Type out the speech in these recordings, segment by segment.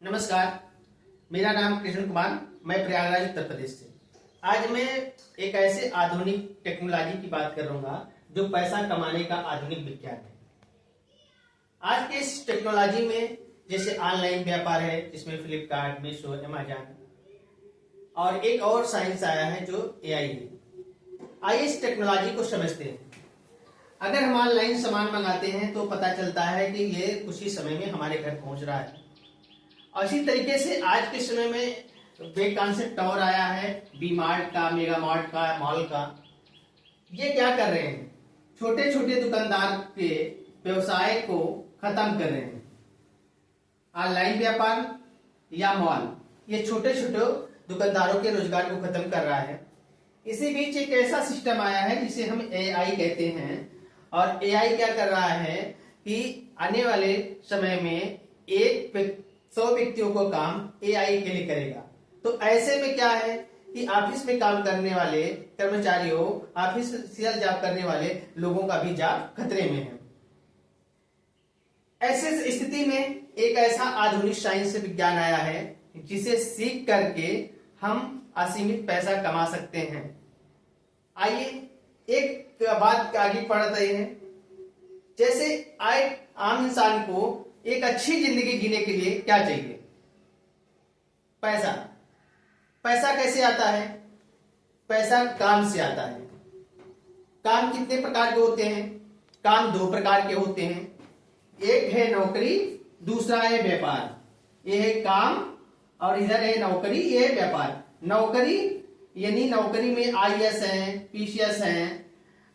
नमस्कार, मेरा नाम कृष्ण कुमार, मैं प्रयागराज उत्तर प्रदेश से। आज मैं एक ऐसे आधुनिक टेक्नोलॉजी की बात करूंगा जो पैसा कमाने का आधुनिक विज्ञान है। आज के इस टेक्नोलॉजी में जैसे ऑनलाइन व्यापार है, जिसमें फ्लिपकार्ट, मीशो, अमेजन और एक और साइंस आया है जो एआई है। आइए इस टेक्नोलॉजी को समझते हैं। अगर हम ऑनलाइन सामान मंगाते हैं तो पता चलता है कि ये कुछ ही समय में हमारे घर पहुंच रहा है। और इसी तरीके से आज के समय में एक कॉन्सेप्ट और आया है वी मार्ट का, मेगा मार्ट का, मॉल का। ये क्या कर रहे हैं? छोटे छोटे दुकानदार के व्यवसाय को खत्म कर रहे हैं। ऑनलाइन व्यापार या मॉल ये छोटे छोटे दुकानदारों के रोजगार को खत्म कर रहा है। इसी बीच एक ऐसा सिस्टम आया है जिसे हम एआई कहते हैं। और एआई क्या कर रहा है कि आने वाले समय में 100 व्यक्तियों को काम एआई के लिए करेगा। तो ऐसे में क्या है कि ऑफिस में काम करने वाले कर्मचारियों, ऑफिशियल जॉब करने वाले लोगों का भी जॉब खतरे में है। ऐसे स्थिति में एक ऐसा आधुनिक साइंस विज्ञान आया है जिसे सीख करके हम असीमित पैसा कमा सकते हैं। आइए एक बात आगे बढ़ते हैं। जैसे आम इंसान को एक अच्छी जिंदगी जीने के लिए क्या चाहिए? पैसा। पैसा कैसे आता है? पैसा काम से आता है। काम कितने प्रकार के होते हैं? काम 2 प्रकार के होते हैं। एक है नौकरी, दूसरा है व्यापार। ये है काम और इधर है नौकरी, ये है व्यापार। नौकरी यानी नौकरी में आईएएस हैं, पीसीएस हैं,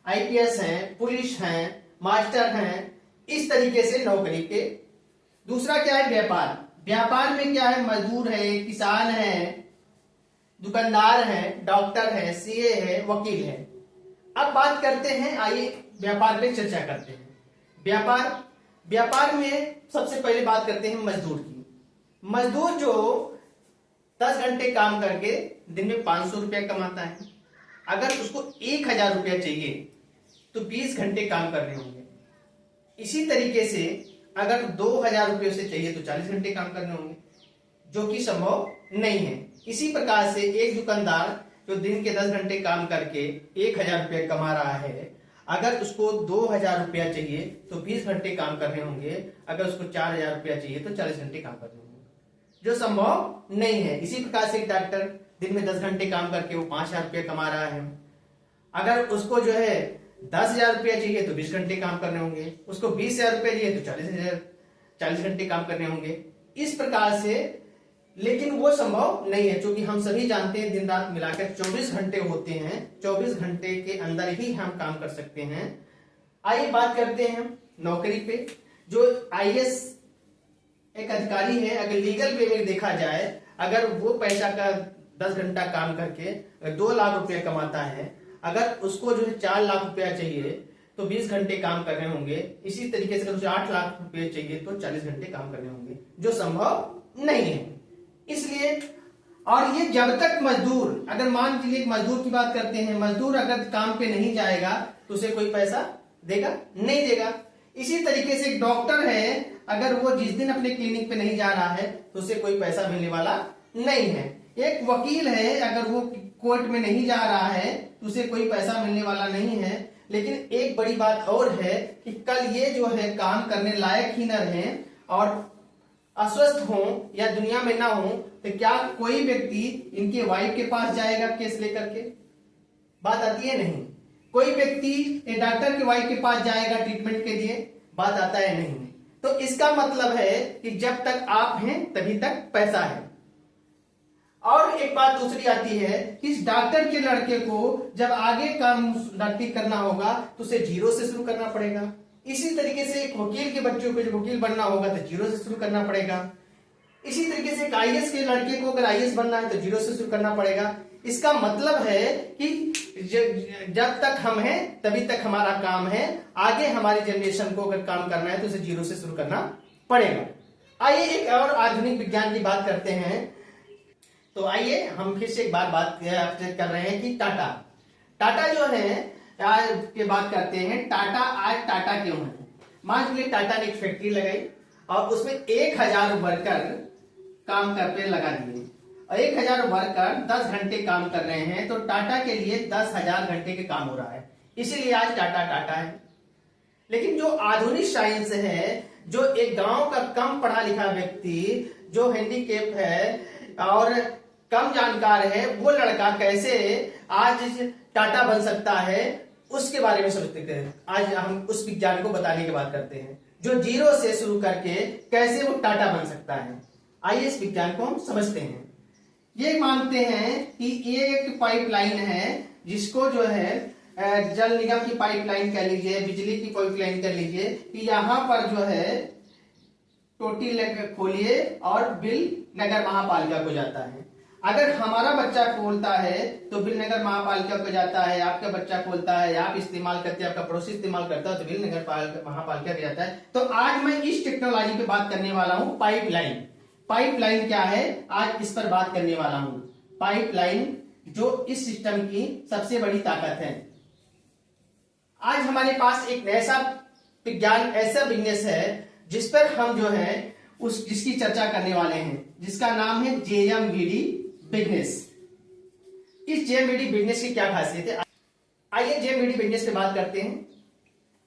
आईपीएस हैं, पुलिस हैं, मास्टर हैं, इस तरीके से नौकरी के। दूसरा क्या है? व्यापार। व्यापार में क्या है? मजदूर है, किसान है, दुकानदार है, डॉक्टर है, सीए है, वकील है। अब बात करते हैं, आइए व्यापार पे चर्चा करते हैं। व्यापार में सबसे पहले बात करते हैं मजदूर की। मजदूर जो 10 घंटे काम करके दिन में 500 रुपया कमाता है, अगर उसको 1000 रुपया चाहिए तो 20 घंटे काम करने होंगे। इसी तरीके से अगर 2000 रुपये से चाहिए तो 40 घंटे काम करने होंगे, जो कि संभव नहीं है। इसी प्रकार से एक दुकानदार जो दिन के 10 घंटे काम करके 1000 रुपये कमा रहा है, अगर उसको 2000 रुपया चाहिए तो 20 घंटे काम करने होंगे। अगर उसको 4000 रुपया चाहिए तो 40 घंटे काम करने होंगे, जो संभव नहीं है। इसी प्रकार से एक डॉक्टर दिन में 10 घंटे काम करके वो 5000 रुपया कमा रहा है। अगर उसको जो है 10,000 रुपया चाहिए तो 20 घंटे काम करने होंगे, उसको 20,000 रुपया चाहिए तो 40 घंटे काम करने होंगे। इस प्रकार से, लेकिन वो संभव नहीं है, क्योंकि हम सभी जानते हैं दिन रात मिलाकर 24 घंटे होते हैं। 24 घंटे के अंदर ही हम काम कर सकते हैं। आइए बात करते हैं नौकरी पे। जो आईएएस एक अधिकारी है, अगर लीगल वे में देखा जाए, अगर वो पैसा का 10 घंटा काम करके 2 लाख रुपया कमाता है, अगर उसको जो है 4 लाख रुपया चाहिए तो 20 घंटे काम करने होंगे। इसी तरीके से अगर उसे 8 लाख रुपये चाहिए तो 40 घंटे काम करने होंगे, जो संभव नहीं है। इसलिए, और ये जब तक मजदूर, अगर मान लीजिए मजदूर की बात करते हैं, मजदूर अगर काम पे नहीं जाएगा तो उसे कोई पैसा देगा? नहीं देगा। इसी तरीके से एक डॉक्टर है, अगर वो जिस दिन अपने क्लिनिक पे नहीं जा रहा है तो उसे कोई पैसा मिलने वाला नहीं है। एक वकील है, अगर वो कोर्ट में नहीं जा रहा है तो उसे कोई पैसा मिलने वाला नहीं है। लेकिन एक बड़ी बात और है कि कल ये जो है काम करने लायक ही न रहे और अस्वस्थ हो या दुनिया में ना हो, तो क्या कोई व्यक्ति इनके वाइफ के पास जाएगा केस लेकर के? बात आती है नहीं। कोई व्यक्ति डॉक्टर के वाइफ के पास जाएगा ट्रीटमेंट के लिए? बात आता है नहीं। तो इसका मतलब है कि जब तक आप हैं तभी तक पैसा है। और एक बात दूसरी आती है कि इस डॉक्टर के लड़के को जब आगे काम डॉक्टरी करना होगा तो उसे 0 से शुरू करना पड़ेगा। इसी तरीके से एक वकील के बच्चों को जब वकील बनना होगा तो 0 से शुरू करना पड़ेगा। इसी तरीके से एक आईएएस के लड़के को अगर आईएएस बनना है तो 0 से शुरू करना पड़ेगा। इसका मतलब है कि जब तक हम हैं तभी तक हमारा काम है। आगे हमारी जनरेशन को अगर काम करना है तो उसे 0 से शुरू करना पड़ेगा। आइए एक और आधुनिक विज्ञान की बात करते हैं। तो आइए हम फिर से एक बार बात कर रहे हैं कि टाटा जो है, आज की बात करते हैं। टाटा आज टाटा क्यों है? मान लीजिए टाटा ने एक फैक्ट्री लगाई और उसमें 1000 वर्कर काम कर पे लगा दिए और 1000 वर्कर 10 घंटे काम कर रहे हैं, तो टाटा के लिए 10,000 घंटे के काम हो रहा है, इसीलिए आज टाटा टाटा है। लेकिन जो आधुनिक साइंस है, जो एक गांव का कम पढ़ा लिखा व्यक्ति जो हैंडीकैप है और कम जानकार है, वो लड़का कैसे आज टाटा बन सकता है, उसके बारे में समझते हैं। आज हम उस विज्ञान को बताने की बात करते हैं, जो जीरो से शुरू करके कैसे वो टाटा बन सकता है। आइए इस विज्ञान को हम समझते हैं। ये मानते हैं कि ये एक पाइपलाइन है, जिसको जो है जल निगम की पाइपलाइन कह लीजिए, बिजली की पाइपलाइन कह लीजिए, कि यहां पर जो है टोटी खोलिए और बिल नगर महापालिका को जाता है। अगर हमारा बच्चा खोलता है तो बिल नगर महापालिका को जाता है, आपका बच्चा खोलता है, आप इस्तेमाल करते हैं, आपका पड़ोसी इस्तेमाल करता है तो बिल नगर महापालिका को जाता है। तो आज मैं इस टेक्नोलॉजी पे बात करने वाला हूं, पाइपलाइन। पाइपलाइन क्या है, आज इस पर बात करने वाला हूं। पाइपलाइन जो इस सिस्टम की सबसे बड़ी ताकत है। आज हमारे पास एक ऐसा विज्ञान, ऐसा बिजनेस है जिस पर हम जो है जिसकी चर्चा करने वाले हैं, जिसका नाम है जेएमबीडी बिजनेस। इस जेएमबीडी बिजनेस की क्या खासियत है, आइए जेएमबीडी बिजनेस पे बात करते हैं।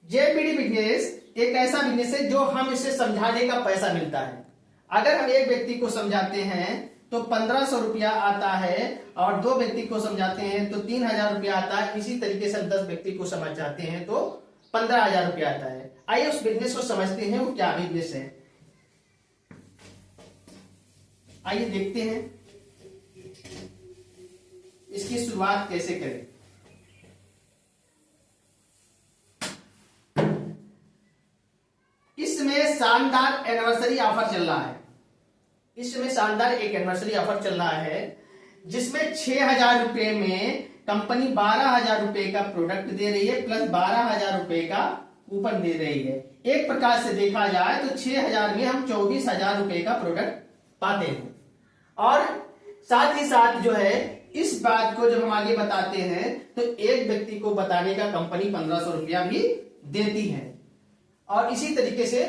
जेएमबीडी बिजनेस एक ऐसा बिजनेस है जो हम इसे समझाने का पैसा मिलता है। अगर हम एक व्यक्ति को समझाते हैं तो 1500 रुपया आता है, और 2 व्यक्ति को समझाते हैं तो 3000 रुपया आता है। इसी तरीके से हम 10 व्यक्ति को समझाते हैं तो 15,000 रुपया आता है। आइए उस बिजनेस को समझते हैं, वो क्या बिजनेस है। आइए देखते हैं इसकी शुरुआत कैसे करें। इसमें शानदार एनिवर्सरी ऑफर चल रहा है। इसमें शानदार एक एनिवर्सरी ऑफर चल रहा है, जिसमें 6,000 रुपए में कंपनी 12,000 रुपए का प्रोडक्ट दे रही है, प्लस 12,000 रुपए का कूपन दे रही है। एक प्रकार से देखा जाए तो 6,000 में हम 24,000 रुपए का प्रोडक्ट पाते हैं। और साथ ही साथ जो है इस बात को जब हम आगे बताते हैं तो एक व्यक्ति को बताने का कंपनी 1500 रुपया भी देती है, और इसी तरीके से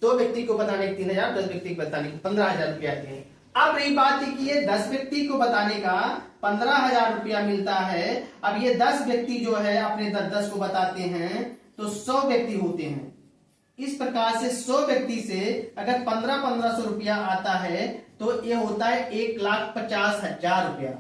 2 व्यक्ति को बताने के 3,000, 10 व्यक्ति को बताने के 15,000 रुपया आते हैं। अब रही बात है कि ये 10 व्यक्ति को बताने का 15,000 रुपया मिलता है। अब ये 10 व्यक्ति जो है अपने 10-10 को बताते हैं तो 100 व्यक्ति होते हैं। इस प्रकार से 100 व्यक्ति से अगर 1500 रुपया आता है तो ये होता है 1,50,000 रुपया।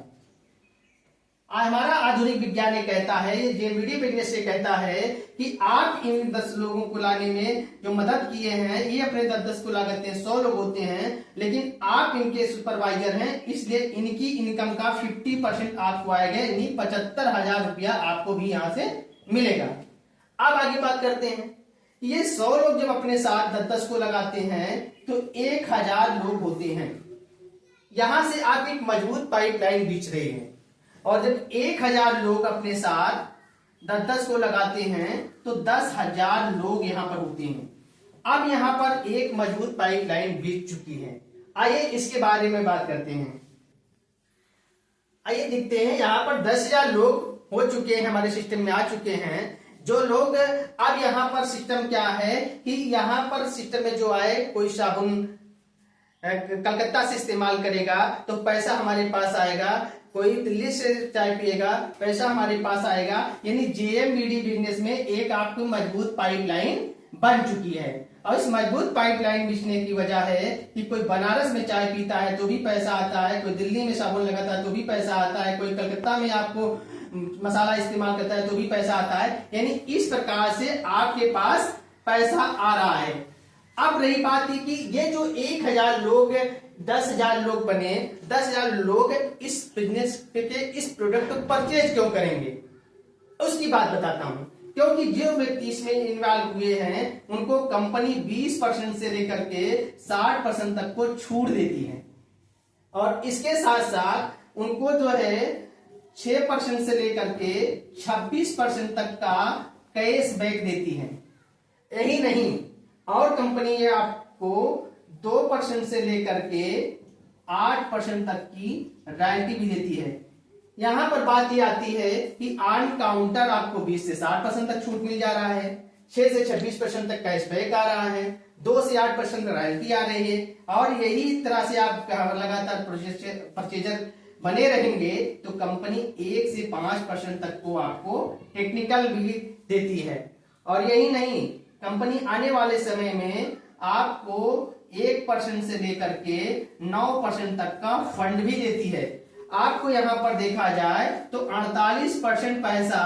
हमारा आधुनिक विज्ञान ये कहता है, ये जेएमबीडी बिजनेस से कहता है कि आप इन 10 लोगों को लाने में जो मदद किए हैं, ये अपने 10-10 को लागते हैं, 100 लोग होते हैं, लेकिन आप इनके सुपरवाइजर हैं, इसलिए इनकी इनकम का 50% आपको आएगा, यानी 75,000 रुपया आपको भी यहां से मिलेगा। अब आगे बात करते हैं। ये 100 लोग जब अपने साथ 10-10 को लगाते हैं तो 1,000 लोग होते हैं। यहां से आप एक मजबूत पाइपलाइन बिछ रहे हैं, और जब 1,000 लोग अपने साथ 10-10 को लगाते हैं तो 10,000 लोग यहां पर होते हैं। अब यहां पर एक मजबूत पाइपलाइन बिछ चुकी है। आइए इसके बारे में बात करते हैं। आइए देखते हैं, यहां पर 10,000 लोग हो चुके हैं, हमारे सिस्टम में आ चुके हैं। जो लोग अब यहां पर सिस्टम क्या है कि यहां पर सिस्टम में जो आए, कोई साबुन कलकत्ता से इस्तेमाल करेगा तो पैसा हमारे पास आएगा, कोई दिल्ली से चाय पिएगा पैसा हमारे पास आएगा। यानी जेएमबीडी बिजनेस में एक आपको मजबूत पाइपलाइन बन चुकी है। और इस मजबूत पाइपलाइन बिछने की वजह है कि कोई बनारस में चाय पीता है तो भी पैसा आता है, कोई दिल्ली में साबुन लगाता है तो भी पैसा आता है, कोई कलकत्ता में आपको मसाला इस्तेमाल करता है तो भी पैसा आता है। यानी इस प्रकार से आपके पास पैसा आ रहा है। अब रही बात है कि ये जो 1,000 लोग 10,000 लोग बने, 10,000 लोग इस बिजनेस के इस प्रोडक्ट को परचेज क्यों करेंगे, उसकी बात बताता हूं। क्योंकि जो व्यक्ति इसमें इन्वॉल्व हुए हैं उनको कंपनी 20% से लेकर के 60% तक को छूट देती है, और इसके साथ साथ उनको जो है 6% से लेकर के 26% तक का कैशबैक देती है। यही नहीं, और कंपनी आपको 2% से लेकर के 8% तक की रॉयल्टी भी देती है। यहां पर बात ये आती है कि ऑन काउंटर आपको 20 से 60% तक छूट मिल जा रहा है, 6 से 26% तक कैशबैक आ रहा है, 2 से 8% रॉयल्टी आ रही है, और यही तरह से आप लगातार परचेजर बने रहेंगे तो कंपनी 1 से 5% तक को आपको टेक्निकल भी देती है। और यही नहीं, कंपनी आने वाले समय में आपको 1% से लेकर के 9% तक का फंड भी देती है। आपको यहां पर देखा जाए तो 48% पैसा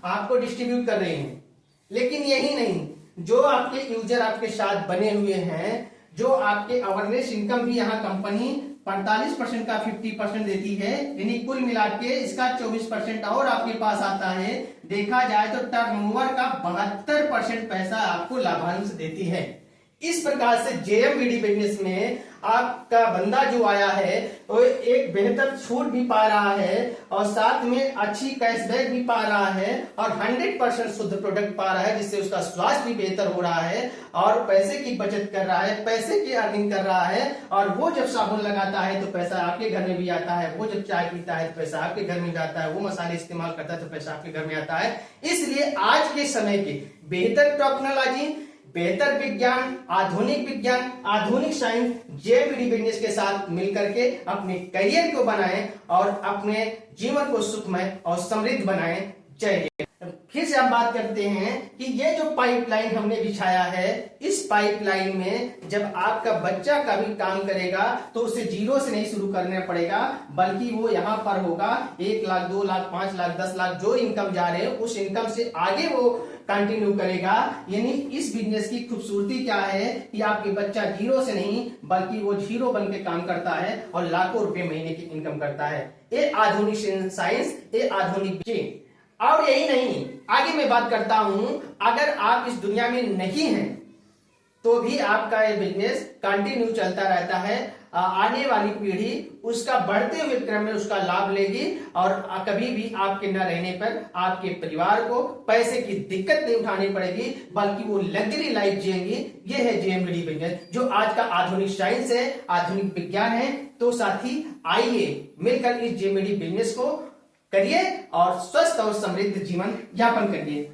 आपको डिस्ट्रीब्यूट कर रहे हैं। लेकिन यही नहीं, जो आपके यूजर आपके साथ बने हुए हैं, जो आपके अवेयरनेस इनकम भी यहाँ कंपनी 45% का 50% देती है, यानी कुल मिला के इसका 24% और आपके पास आता है। देखा जाए तो टर्नओवर का 72% पैसा आपको लाभांश देती है। इस प्रकार से जेएमबीडी बिजनेस में आपका बंदा जो आया है वो एक बेहतर छूट भी पा रहा है, और साथ में अच्छी कैशबैक भी पा रहा है, और 100% शुद्ध प्रोडक्ट पा रहा है, जिससे उसका स्वास्थ्य भी बेहतर हो रहा है, और पैसे की बचत कर रहा है, पैसे की अर्निंग कर रहा है। और वो जब साबुन लगाता है तो पैसा आपके घर में भी आता है, वो जब चाय पीता है तो पैसा आपके घर में जाता है, वो मसाले इस्तेमाल करता है तो पैसा आपके घर में आता है। इसलिए आज के समय के बेहतर टेक्नोलॉजी, बेहतर विज्ञान, आधुनिक साइंस जेएमबीडी बिजनेस के साथ मिलकर के अपने करियर को बनाएं और अपने जीवन को सुखमय और समृद्ध बनाएं। जय हिंद। फिर से हम बात करते हैं कि ये जो पाइपलाइन हमने बिछाया है, इस पाइपलाइन में जब आपका बच्चा कभी काम करेगा तो उसे जीरो से नहीं शुरू करना पड़ेगा, बल्कि वो यहाँ पर होगा 1 लाख, 2 लाख, 5 लाख, 10 लाख, जो इनकम जा रहे हैं उस इनकम से आगे वो कंटिन्यू करेगा। यानी इस बिजनेस की खूबसूरती क्या है कि आपके बच्चा जीरो से नहीं बल्कि वो हीरो बन के काम करता है और लाखों रुपए महीने की इनकम करता है। ये आधुनिक साइंस, ये आधुनिक चीज। और यही नहीं, आगे मैं बात करता हूं, अगर आप इस दुनिया में नहीं हैं तो भी आपका ये बिजनेस कंटिन्यू चलता रहता है। आने वाली पीढ़ी उसका बढ़ते हुए क्रम में उसका लाभ लेगी, और कभी भी आपके न रहने पर आपके परिवार को पैसे की दिक्कत नहीं उठानी पड़ेगी, बल्कि वो लग्जरी लाइफ जिएंगी। ये है जेएमबीडी बिजनेस, जो आज का आधुनिक साइंस है, आधुनिक विज्ञान है। तो साथी आइए मिलकर इस जेएमबीडी बिजनेस को करिए और स्वस्थ और समृद्ध जीवन यापन करिए।